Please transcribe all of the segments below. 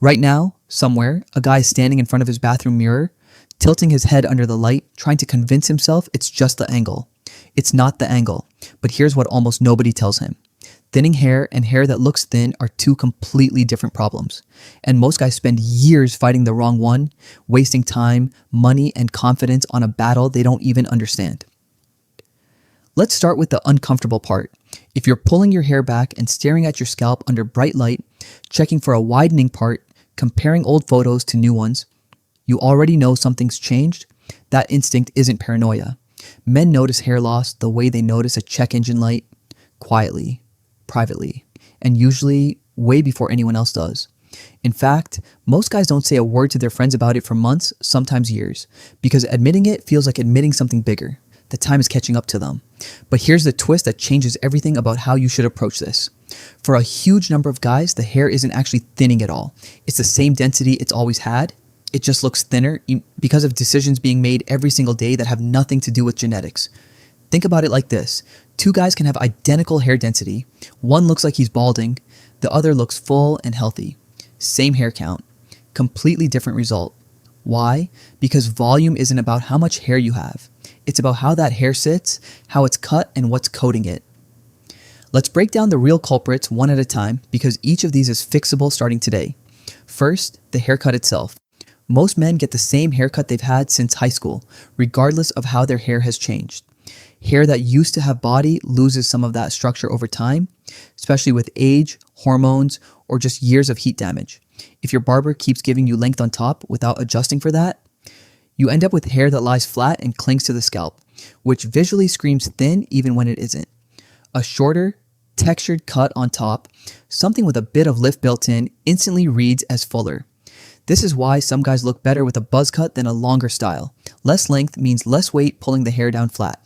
Right now, somewhere, a guy is standing in front of his bathroom mirror, tilting his head under the light, trying to convince himself it's just the angle. It's not the angle, but here's what almost nobody tells him. Thinning hair and hair that looks thin are two completely different problems. And most guys spend years fighting the wrong one, wasting time, money, and confidence on a battle they don't even understand. Let's start with the uncomfortable part. If you're pulling your hair back and staring at your scalp under bright light, checking for a widening part, comparing old photos to new ones, you already know something's changed. That instinct isn't paranoia. Men notice hair loss the way they notice a check engine light, quietly, privately, and usually way before anyone else does. In fact, most guys don't say a word to their friends about it for months, sometimes years, because admitting it feels like admitting something bigger. The time is catching up to them. But here's the twist that changes everything about how you should approach this. For a huge number of guys, the hair isn't actually thinning at all. It's the same density it's always had. It just looks thinner because of decisions being made every single day that have nothing to do with genetics. Think about it like this. Two guys can have identical hair density. One looks like he's balding. The other looks full and healthy. Same hair count. Completely different result. Why? Because volume isn't about how much hair you have. It's about how that hair sits, how it's cut, and what's coating it. Let's break down the real culprits one at a time because each of these is fixable starting today. First, the haircut itself. Most men get the same haircut they've had since high school, regardless of how their hair has changed. Hair that used to have body loses some of that structure over time, especially with age, hormones, or just years of heat damage. If your barber keeps giving you length on top without adjusting for that, you end up with hair that lies flat and clings to the scalp, which visually screams thin even when it isn't. A shorter, textured cut on top, something with a bit of lift built in, instantly reads as fuller. This is why some guys look better with a buzz cut than a longer style. Less length means less weight pulling the hair down flat.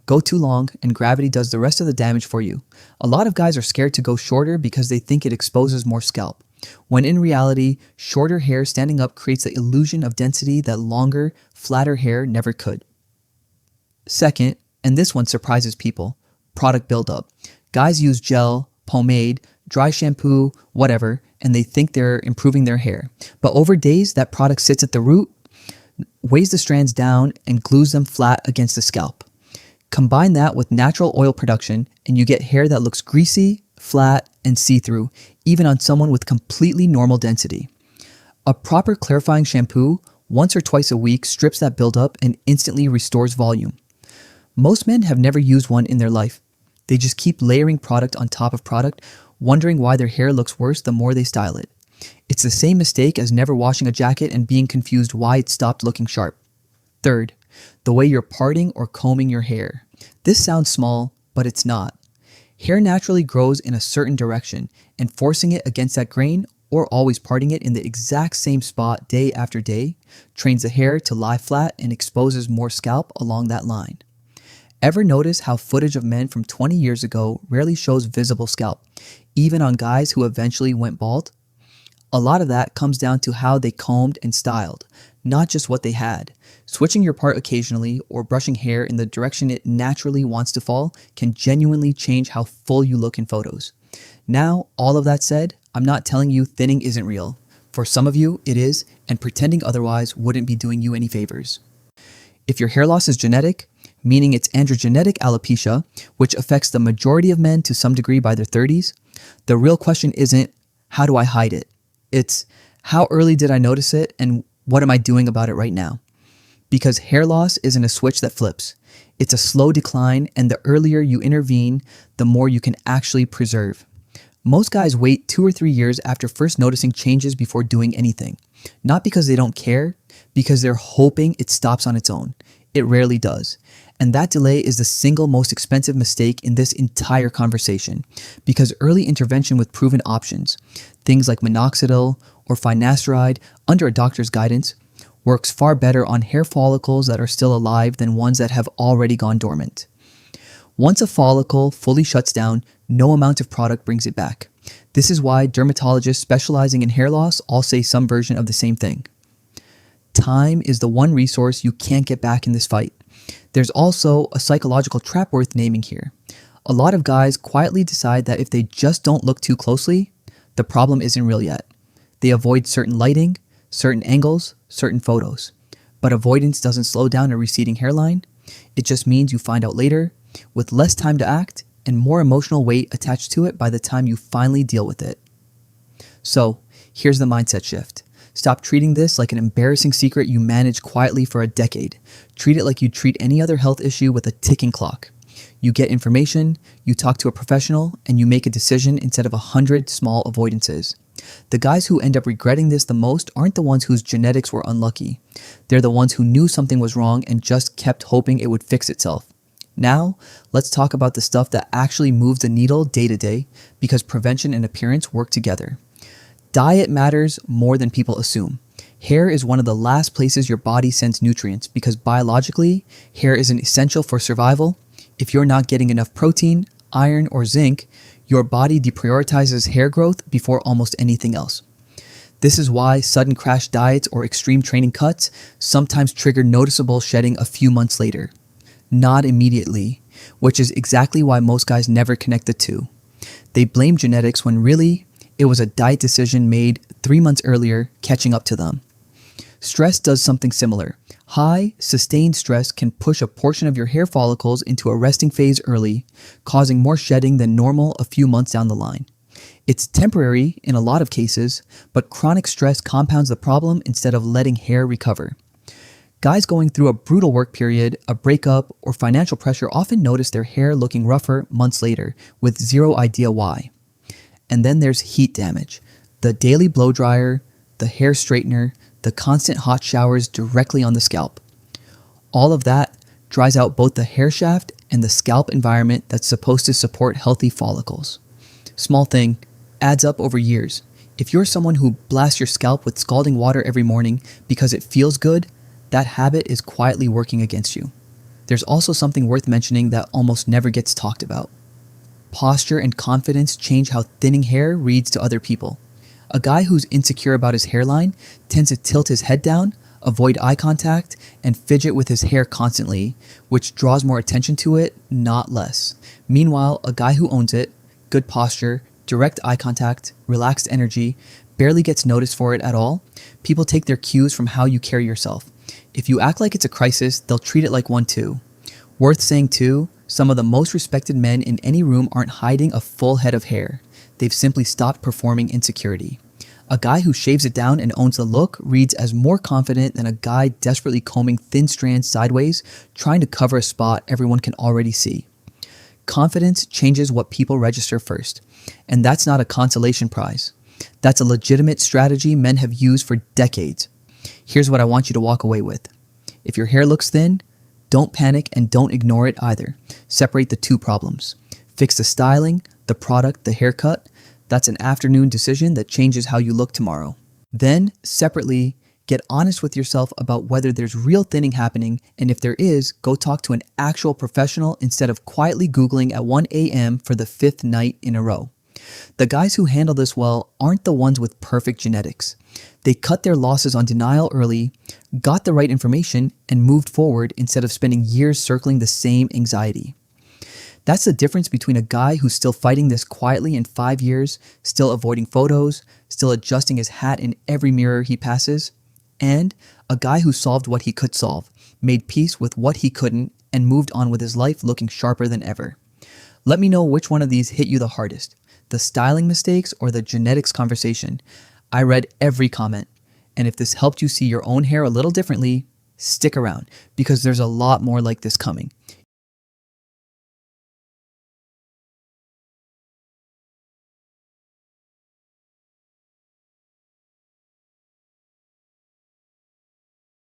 Go too long and gravity does the rest of the damage for you. A lot of guys are scared to go shorter because they think it exposes more scalp, when in reality, shorter hair standing up creates the illusion of density that longer, flatter hair never could. Second, and this one surprises people, product buildup. Guys use gel, pomade, dry shampoo, whatever, and they think they're improving their hair. But over days, that product sits at the root, weighs the strands down, and glues them flat against the scalp. Combine that with natural oil production, and you get hair that looks greasy, flat, and see-through, even on someone with completely normal density. A proper clarifying shampoo, once or twice a week, strips that buildup and instantly restores volume. Most men have never used one in their life. They just keep layering product on top of product, wondering why their hair looks worse the more they style it. It's the same mistake as never washing a jacket and being confused why it stopped looking sharp. Third, the way you're parting or combing your hair. This sounds small, but it's not. Hair naturally grows in a certain direction, and forcing it against that grain or always parting it in the exact same spot day after day trains the hair to lie flat and exposes more scalp along that line. Ever notice how footage of men from 20 years ago rarely shows visible scalp, even on guys who eventually went bald? A lot of that comes down to how they combed and styled, not just what they had. Switching your part occasionally or brushing hair in the direction it naturally wants to fall can genuinely change how full you look in photos. Now, all of that said, I'm not telling you thinning isn't real. For some of you, it is, and pretending otherwise wouldn't be doing you any favors. If your hair loss is genetic, meaning it's androgenetic alopecia, which affects the majority of men to some degree by their 30s, the real question isn't, how do I hide it? It's, how early did I notice it and what am I doing about it right now? Because hair loss isn't a switch that flips. It's a slow decline, and the earlier you intervene, the more you can actually preserve. Most guys wait 2 or 3 years after first noticing changes before doing anything. Not because they don't care, because they're hoping it stops on its own. It rarely does. And that delay is the single most expensive mistake in this entire conversation, because early intervention with proven options, things like minoxidil or finasteride under a doctor's guidance, works far better on hair follicles that are still alive than ones that have already gone dormant. Once a follicle fully shuts down, no amount of product brings it back. This is why dermatologists specializing in hair loss all say some version of the same thing. Time is the one resource you can't get back in this fight. There's also a psychological trap worth naming here. A lot of guys quietly decide that if they just don't look too closely, the problem isn't real yet. They avoid certain lighting, certain angles, certain photos. But avoidance doesn't slow down a receding hairline. It just means you find out later, with less time to act and more emotional weight attached to it by the time you finally deal with it. So, here's the mindset shift. Stop treating this like an embarrassing secret you manage quietly for a decade. Treat it like you treat any other health issue with a ticking clock. You get information, you talk to a professional, and you make a decision instead of 100 small avoidances. The guys who end up regretting this the most aren't the ones whose genetics were unlucky. They're the ones who knew something was wrong and just kept hoping it would fix itself. Now, let's talk about the stuff that actually moves the needle day to day, because prevention and appearance work together. Diet matters more than people assume. Hair is one of the last places your body sends nutrients because biologically, hair is essential for survival. If you're not getting enough protein, iron, or zinc, your body deprioritizes hair growth before almost anything else. This is why sudden crash diets or extreme training cuts sometimes trigger noticeable shedding a few months later. Not immediately, which is exactly why most guys never connect the two. They blame genetics when really, it was a diet decision made 3 months earlier catching up to them. Stress does something similar. High, sustained stress can push a portion of your hair follicles into a resting phase early, causing more shedding than normal a few months down the line. It's temporary in a lot of cases, but chronic stress compounds the problem instead of letting hair recover. Guys going through a brutal work period, a breakup, or financial pressure often notice their hair looking rougher months later, with zero idea why. And then there's heat damage. The daily blow dryer, the hair straightener, the constant hot showers directly on the scalp. All of that dries out both the hair shaft and the scalp environment that's supposed to support healthy follicles. Small thing, adds up over years. If you're someone who blasts your scalp with scalding water every morning because it feels good, that habit is quietly working against you. There's also something worth mentioning that almost never gets talked about. Posture and confidence change how thinning hair reads to other people. A guy who's insecure about his hairline tends to tilt his head down, avoid eye contact, and fidget with his hair constantly, which draws more attention to it, not less. Meanwhile, a guy who owns it, good posture, direct eye contact, relaxed energy, barely gets noticed for it at all. People take their cues from how you carry yourself. If you act like it's a crisis, they'll treat it like one too. Worth saying too, some of the most respected men in any room aren't hiding a full head of hair. They've simply stopped performing insecurity. A guy who shaves it down and owns the look reads as more confident than a guy desperately combing thin strands sideways, trying to cover a spot everyone can already see. Confidence changes what people register first, and that's not a consolation prize. That's a legitimate strategy men have used for decades. Here's what I want you to walk away with. If your hair looks thin, don't panic and don't ignore it either. Separate the two problems. Fix the styling, the product, the haircut. That's an afternoon decision that changes how you look tomorrow. Then, separately, get honest with yourself about whether there's real thinning happening, and if there is, go talk to an actual professional instead of quietly Googling at 1 a.m. for the 5th night in a row. The guys who handle this well aren't the ones with perfect genetics. They cut their losses on denial early, got the right information, and moved forward instead of spending years circling the same anxiety. That's the difference between a guy who's still fighting this quietly in 5 years, still avoiding photos, still adjusting his hat in every mirror he passes, and a guy who solved what he could solve, made peace with what he couldn't, and moved on with his life looking sharper than ever. Let me know which one of these hit you the hardest, the styling mistakes or the genetics conversation. I read every comment, and if this helped you see your own hair a little differently, stick around because there's a lot more like this coming.